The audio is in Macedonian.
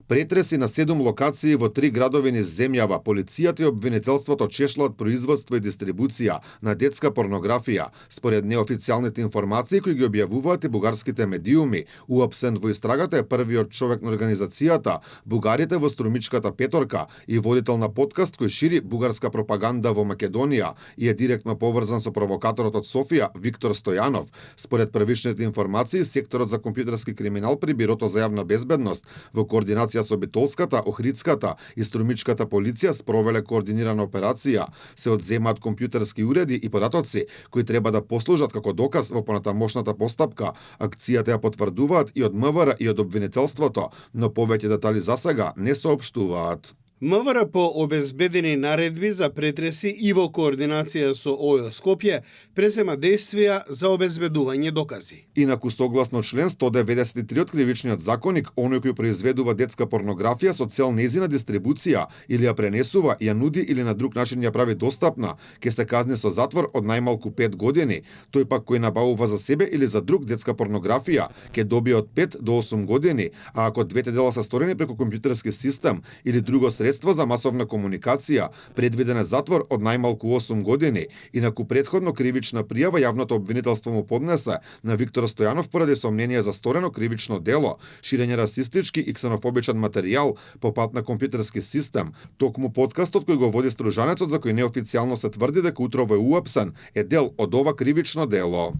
Претреси на 7 локации во 3 градови низ земјава. Полицијата и обвинителството чешлаат производство и дистрибуција на детска порнографија. Според неофицијалните информации кои ги објавуваат и бугарските медиуми, уапсен во истрагата е првиот човек на организацијата, бугарите во Струмичката петорка и водител на подкаст кој шири бугарска пропаганда во Македонија и е директно поврзан со провокаторот од Софија Виктор Стојанов. Според првичните информации, секторот за компјутерски криминал при Бирото за јавна безбедност во координација со Битолската, Охридската и Струмичката полиција спровеле координирана операција. Се одземаат компјутерски уреди и податоци кои треба да послужат како доказ во понатамошната постапка. Акцијата ја потврдуваат и од МВР и од обвинителството, но повеќе детали за сега не соопштуваат. МВР по обезбедени наредби за претреси и во координација со ОЈО Скопје презема действија за обезбедување докази. Инаку согласно член 193 од кривичниот законник, оној кој произведува детска порнографија со цел нејзина дистрибуција или ја пренесува, ја нуди или на друг начин ја прави достапна, ќе се казни со затвор од најмалку 5 години. Тој пак кој набавува за себе или за друг детска порнографија ќе добие од 5 до 8 години, а ако двете дела се сторени преку компјутерски систем или друго средство за масовна комуникација, предвиден е затвор од најмалку 8 години. Инаку претходно кривична пријава јавното обвинителство му поднесе на Виктор Стојанов поради сомнение за сторено кривично дело, ширење расистички и ксенофобичен материјал по пат на компјутерски систем. Токму подкастот кој го води стружанецот, за кој неофицијално се тврди дека утрово е уапсен, е дел од ова кривично дело.